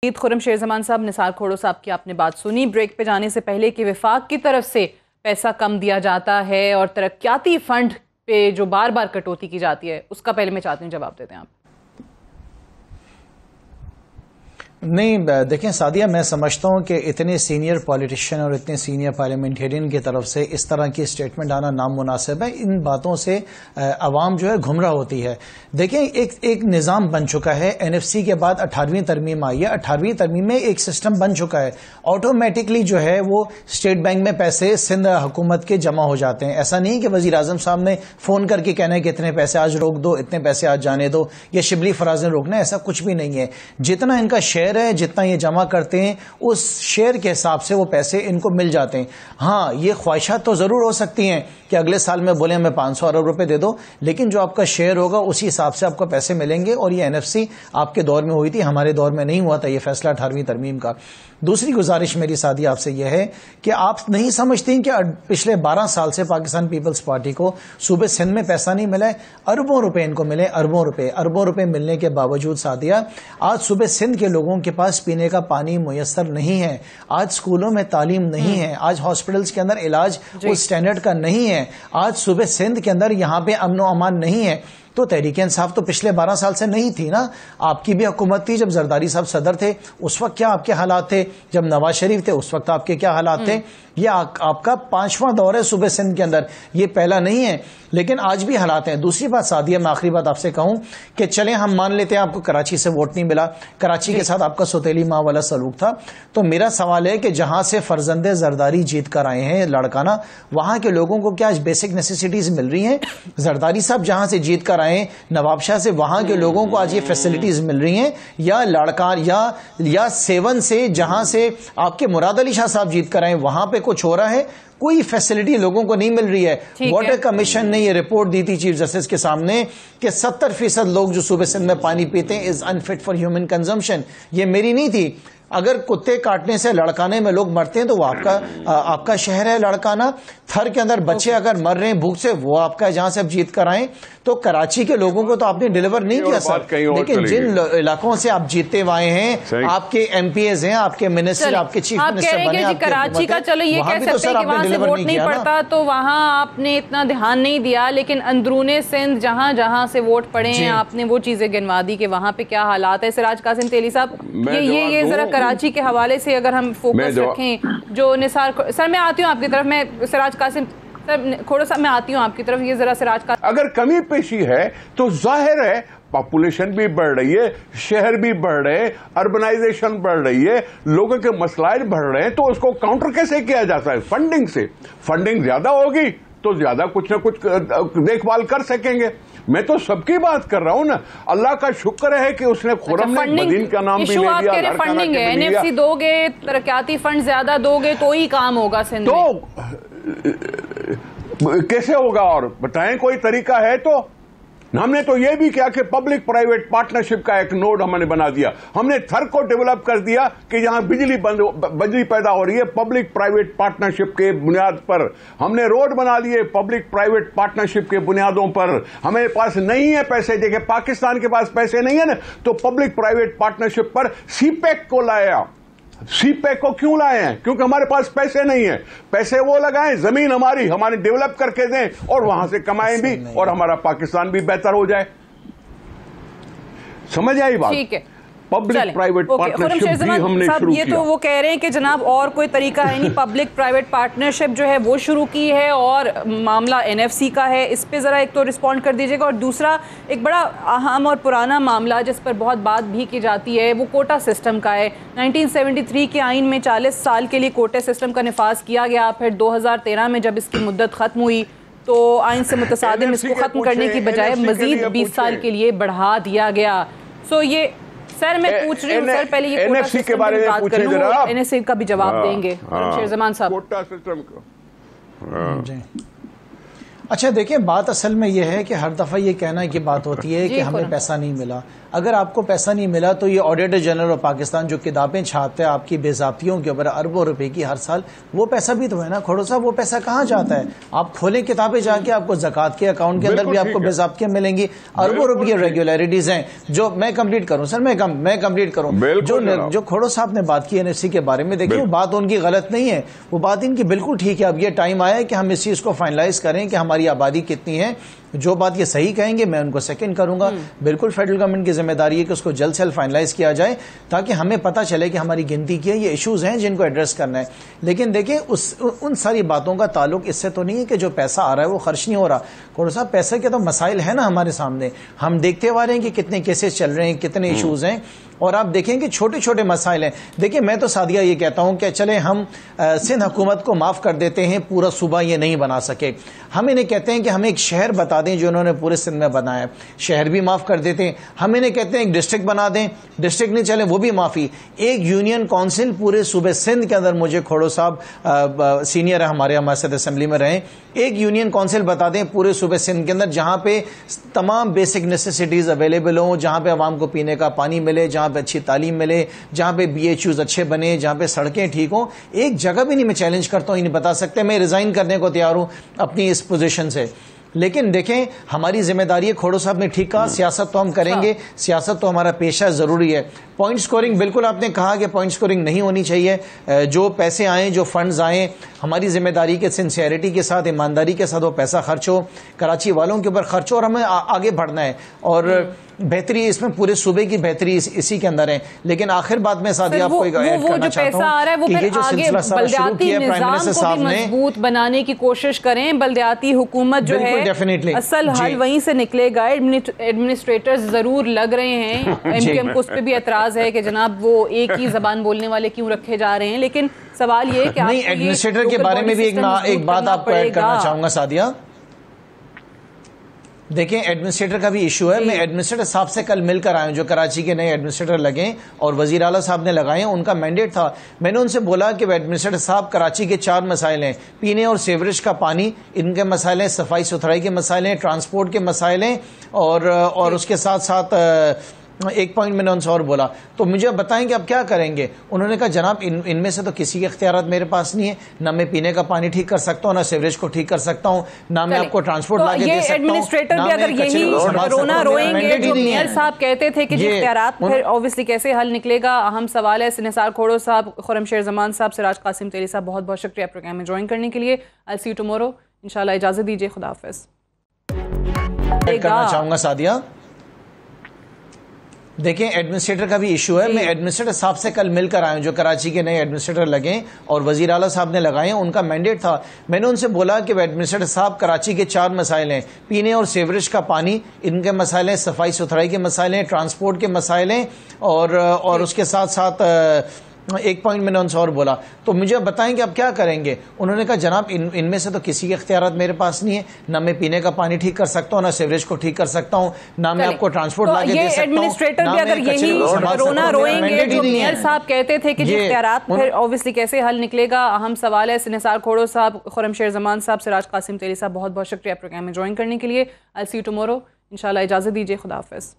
खुर्रम शेरजमान साहब, निसार खोड़ो साहब की आपने बात सुनी ब्रेक पे जाने से पहले कि वफाक की तरफ से पैसा कम दिया जाता है और तरक्याती फंड पे जो बार बार कटौती की जाती है, उसका पहले मैं चाहती हूँ जवाब देते हैं आप। नहीं, देखें सादिया, मैं समझता हूं कि इतने सीनियर पॉलिटिशियन और इतने सीनियर पार्लियामेंटेरियन की तरफ से इस तरह की स्टेटमेंट आना नामुनासिब है। इन बातों से अवाम जो है गुमराह होती है। देखें, एक निज़ाम बन चुका है। एनएफसी के बाद 18वीं तरमीम आई है। 18वीं तरमीम में एक सिस्टम बन चुका है। ऑटोमेटिकली जो है वो स्टेट बैंक में पैसे सिंध हुकूमत के जमा हो जाते हैं। ऐसा नहीं कि वजीर आजम साहब ने फोन करके कहना है कि इतने पैसे आज रोक दो, इतने पैसे आज जाने दो, या शिबली फराज ने रोकना है। ऐसा कुछ भी नहीं है। जितना इनका शेयर है, जितना ये जमा करते हैं, उस शेयर के हिसाब से वो पैसे इनको मिल जाते हैं। हाँ, ये ख्वाहिशात तो जरूर हो सकती हैं कि अगले साल में बोले हमें 500 अरब रुपए दे दो, लेकिन जो आपका शेयर होगा उसी हिसाब से आपको पैसे मिलेंगे। और ये एनएफसी आपके दौर में हुई थी, हमारे दौर में नहीं हुआ था ये फैसला 18वीं तरमीम का। दूसरी गुजारिश मेरी सादी आपसे यह है कि आप नहीं समझती कि पिछले 12 साल से पाकिस्तान पीपल्स पार्टी को सूबे सिंध में पैसा नहीं मिला है। अरबों रुपए इनको मिले, अरबों रुपए मिलने के बावजूद सादिया, आज सूबे सिंध के लोगों के पास पीने का पानी मुयस्सर नहीं है। आज स्कूलों में तालीम नहीं है। आज हॉस्पिटल्स के अंदर इलाज उस स्टैंडर्ड का नहीं है। आज सूबे सिंध के अंदर यहाँ पे अमन व अमान नहीं है। तो तहरीक इंसाफ तो पिछले 12 साल से नहीं थी ना। आपकी भी हुकूमत थी जब जरदारी साहब सदर थे, उस वक्त क्या आपके हालात थे? जब नवाज शरीफ थे उस वक्त आपके क्या हालात थे? ये आपका 5वां दौर है सूबे सिंध के अंदर, ये पहला नहीं है। लेकिन आज भी हालात हैं। दूसरी बात सादिया, मैं आखिरी बात आपसे कहूं कि चलें हम मान लेते हैं आपको कराची से वोट नहीं मिला, कराची के साथ आपका सौतेली माँ वाला सलूक था, तो मेरा सवाल है कि जहां से फर्जंदे जरदारी जीत कर आए हैं लड़काना, वहां के लोगों को क्या आज बेसिक नेसेसिटीज मिल रही हैं? जरदारी साहब जहां से जीत कर आए नवाब शाह से, वहां के लोगों को आज ये फैसिलिटीज मिल रही हैं? या लड़का या सेवन से जहां से आपके मुराद अली शाह साहब जीत कर आए वहां पे कुछ हो रहा है? कोई फैसिलिटी लोगों को नहीं मिल रही है। वाटर कमीशन ने ये रिपोर्ट दी थी चीफ जस्टिस के सामने कि 70% लोग जो सूबे सिंध में पानी पीते हैं is unfit for human consumption. ये मेरी नहीं थी। अगर कुत्ते काटने से लड़काने में लोग मरते हैं तो वो आपका शहर है लड़काना। थर के अंदर बच्चे अगर मर रहे हैं भूख से, वो आपका जहां से आप जीत कर आए। तो कराची के लोगों को तो आपने डिलीवर नहीं किया सर। लेकिन जिन इलाकों से आप जीतते आए हैं, आपके एमपीएज हैं, आपके मिनिस्टर, आपके चीफ मिनिस्टर बने, आपके कराची का, चलो ये कह सकते हैं कि वहां से वोट नहीं पड़ता तो वहां आपने इतना ध्यान नहीं दिया, लेकिन अंदरूने सिंध जहां जहां से वोट पड़े हैं आपने वो चीजें गिनवा दी कि वहां पे क्या हालात है। सिराज कासिम तेली साहब, ये जरा कराची के हवाले से अगर हम फोकस रखें, जो निसार सर, मैं आती हूँ आपकी तरफ, मैं सिराज कासिम सर खोड़ो साहब मैं आती हूँ आपकी तरफ, ये जरा सिराज का, अगर कमी पेशी है तो जाहिर है पॉपुलेशन भी बढ़ रही है, शहर भी बढ़ रहे हैं, अर्बनाइजेशन बढ़ रही है, लोगों के मसलाइल बढ़ रहे हैं, तो उसको काउंटर कैसे किया जाता है? फंडिंग से। फंडिंग ज्यादा होगी तो ज्यादा कुछ ना कुछ देखभाल कर सकेंगे। मैं तो सबकी बात कर रहा हूं ना। अल्लाह का शुक्र है कि उसने खुर्रम ने मदीन का नाम भी ले लिया। फंडिंग है, एनएफसी दोगे, तरक्याती फंड ज्यादा दोगे तो ही काम होगा सिंध में। तो कैसे होगा? और बताएं, कोई तरीका है? तो हमने तो यह भी किया कि पब्लिक प्राइवेट पार्टनरशिप का एक नोड हमने बना दिया। हमने थर को डेवलप कर दिया कि जहां बिजली पैदा हो रही है पब्लिक प्राइवेट पार्टनरशिप के बुनियाद पर। हमने रोड बना लिए पब्लिक प्राइवेट पार्टनरशिप के बुनियादों पर। हमें पास नहीं है पैसे, देखिए पाकिस्तान के पास पैसे नहीं है ना, तो पब्लिक प्राइवेट पार्टनरशिप पर सीपेक को लाया। सीपेक को क्यों लाए हैं? क्योंकि हमारे पास पैसे नहीं है। पैसे वो लगाएं, जमीन हमारी डेवलप करके दें और वहां से कमाएं भी, और हमारा पाकिस्तान भी बेहतर हो जाए। समझ आई बात? ठीक है। पब्लिक प्राइवेट पार्टनरशिप भी हमने शुरू किया। ये तो वो कह रहे हैं कि जनाब और कोई तरीका है नहीं, पब्लिक प्राइवेट पार्टनरशिप जो है वो शुरू की है और मामला एनएफसी का है। इस पे ज़रा एक तो रिस्पॉन्ड कर दीजिएगा। और दूसरा एक बड़ा अहम और पुराना मामला जिस पर बहुत बात भी की जाती है वो कोटा सिस्टम का है। 1973 के आइन में 40 साल के लिए कोटे सिस्टम का निफाज किया गया। फिर 2013 में जब इसकी मुद्दत ख़त्म हुई तो आइन से मुतसादिम इसको ख़त्म करने की बजाय मज़ीद 20 साल के लिए बढ़ा दिया गया। सो ये सर मैं पूछ रही हूँ सर, पहले ये एनएफसी के बारे में पूछिए जरा, एनएफसी का भी जवाब देंगे शेरजमान साहब। कोटा सिस्टम का अच्छा देखिए, बात असल में यह है कि हर दफ़ा ये कहना की बात होती है कि हमें पैसा नहीं मिला। अगर आपको पैसा नहीं मिला तो ये ऑडिटर जनरल ऑफ पाकिस्तान जो किताबें छापते हैं आपकी बेज़ाब्तियों के ऊपर अरबों रुपए की हर साल, वो पैसा भी तो है ना खोड़ो साहब। वो पैसा कहाँ जाता है? आप खोलें किताबें जाके, आपको ज़कात के अकाउंट के अंदर भी आपको बेज़ाब्तियां मिलेंगी। अरबों रुपए की रेगुलरिटीज हैं जो मैं कंप्लीट करूँ सर, मैं कंप्लीट करूँ। जो खोड़ो साहब ने बात की एनएफसी के बारे में, देखिए वो बात उनकी गलत नहीं है, वो बात इनकी बिल्कुल ठीक है। अब ये टाइम आया है कि हम इस चीज को फाइनलाइज करें कि हमारी आबादी कितनी है। जो बात ये सही कहेंगे मैं उनको सेकंड करूंगा। बिल्कुल फेडरल गवर्नमेंट की जिम्मेदारी है कि उसको जल्द से जल्द फाइनलाइज किया जाए ताकि हमें पता चले कि हमारी गिनती की है, ये इश्यूज हैं जिनको एड्रेस करना है। लेकिन देखिए उन सारी बातों का ताल्लुक इससे तो नहीं है कि जो पैसा आ रहा है वो खर्च नहीं हो रहा। खोड़ो साहब, पैसे के तो मसाइल है ना हमारे सामने, हम देखते हुए आ रहे हैं कि कितने केसेस चल रहे हैं, कितने इश्यूज हैं, और आप देखें कि छोटे छोटे मसाइल हैं। देखिए मैं तो सादिया ये कहता हूं कि चले हम सिंध हुकूमत को माफ कर देते हैं, पूरा सूबा ये नहीं बना सके। हम इन्हें कहते हैं कि हमें एक शहर बता दें जो उन्होंने पूरे सिंध में बनाया, शहर भी माफ कर देते हैं। हम इन्हें कहते हैं एक डिस्ट्रिक्ट बना दें, डिस्ट्रिक्ट नहीं चले वो भी माफी। एक यूनियन काउंसिल पूरे सूबे सिंध के अंदर, मुझे खोड़ो साहब सीनियर है हमारे हमारे असेंबली में रहे, एक यूनियन काउंसिल बता दें पूरे सूबे सिंध के अंदर जहां पे तमाम बेसिक नेसेसिटीज अवेलेबल हों, जहां पे आवाम को पीने का पानी मिले, जहां पे अच्छी तालीम मिले, जहां पे BHUs अच्छे बने, जहां पे सड़कें ठीक हों। एक जगह भी नहीं मैं चैलेंज करता हूं, ये नहीं बता सकते, मैं रिजाइन करने को तैयार हूं अपनी इस पोजीशन से। लेकिन देखें हमारी जिम्मेदारी है, खोड़ो साहब ने ठीक कहा, सियासत तो हम करेंगे, सियासत तो हमारा पेशा जरूरी है। पॉइंट स्कोरिंग, बिल्कुल आपने कहा कि पॉइंट स्कोरिंग नहीं होनी चाहिए। जो पैसे आए, जो फंड्स आए, हमारी जिम्मेदारी के सिंसियरिटी के साथ, ईमानदारी के साथ वो पैसा खर्च हो, कराची वालों के ऊपर खर्च हो, और हमें आगे बढ़ना है। और बेहतरी इसमें पूरे सूबे की बेहतरी इसी के अंदर है। लेकिन आखिर बात में सादिया आपको ऐड करना चाहता हूं कि ये जो सिलसिला सारा शुरू किया प्राइम मिनिस्टर साहब ने, मजबूत बनाने की कोशिश करें। बल्दियाती हुकूमत जो है असल हल वहीं से निकलेगा। एडमिनिस्ट्रेटर्स जरूर लग रहे हैं, MKM को उस पर भी एतराज है कि जनाब वो एक ही जबान बोलने वाले क्यों रखे जा रहे हैं। लेकिन सवाल ये कि नहीं, एडमिनिस्ट्रेटर के बारे में भी एक बात आपको ऐड करना चाहूंगा सादिया। देखें एडमिनिस्ट्रेटर का भी इशू है। मैं एडमिनिस्ट्रेटर साहब से कल मिलकर आया हूं, जो कराची के नए एडमिनिस्ट्रेटर लगे और वजीर आला साहब ने लगाए, उनका मैंडेट था। मैंने उनसे बोला कि एडमिनिस्ट्रेटर साहब कराची के 4 मसाइल हैं, पीने और सीवरेज का पानी, इनके मसाइल हैं, सफाई सुथराई के मसाइल हैं, ट्रांसपोर्ट के मसाइल हैं, और उसके साथ साथ एक पॉइंट मैंने उनसे और बोला। तो मुझे बताएं कि आप क्या करेंगे। उन्होंने कहा जनाब इनमें से तो किसी के इख्तियारात मेरे पास नहीं है, ना मैं पीने का पानी ठीक कर सकता हूँ, ना सीवरेज को ठीक कर सकता हूँ, ना मैं आपको ट्रांसपोर्ट लाके दे सकता हूँ। एडमिनिस्ट्रेटर भी अगर यही रोना रोएंगे जो मियां साहब कहते थे कि जो इख्तियारात, फिर ऑब्वियसली कैसे हल निकलेगा, अहम सवाल है। निसार खोड़ो साहब, खुर्रमशेर जमान साहब, सिराज कासिम तेली साहब, बहुत बहुत शुक्रिया प्रोग्राम में ज्वाइन करने के लिए। आई सी यू टुमारो इंशाल्लाह। इजाजत दीजिए, खुदा हाफिज। करना चाहूंगा सादिया। देखें एडमिनिस्ट्रेटर का भी इशू है। मैं एडमिनिस्ट्रेटर साहब से कल मिलकर आया हूं, जो कराची के नए एडमिनिस्ट्रेटर लगे और वजीर आला साहब ने लगाए, उनका मैंडेट था। मैंने उनसे बोला कि एडमिनिस्ट्रेटर साहब कराची के 4 मसाइल हैं, पीने और सीवरेज का पानी, इनके मसाइल हैं, सफाई सुथराई के मसाइल हैं, ट्रांसपोर्ट के मसाइल हैं, और उसके साथ साथ एक पॉइंट मैंने उनसे और बोला। तो मुझे बताएं कि आप क्या करेंगे। उन्होंने कहा जनाब इनमें से तो किसी के इख्तियारात मेरे पास नहीं है, ना मैं पीने का पानी ठीक कर सकता हूँ, ना सीवरेज को ठीक कर सकता हूँ, ना मैं आपको ट्रांसपोर्ट लाके दे सकता हूँ। एडमिनिस्ट्रेटर भी अगर यही रोना रोएंगे जो मियां साहब कहते थे कि जो इख्तियारात, फिर ऑब्वियसली कैसे हल निकलेगा, अहम सवाल है। निसार खोड़ो साहब, खुर्रमशेर जमान साहब, सिराज कासिम तेली साहब, बहुत बहुत शुक्रिया प्रोग्राम में ज्वाइन करने के लिए। आई सी यू टुमारो इंशाल्लाह। इजाजत दीजिए, खुदा हाफिज।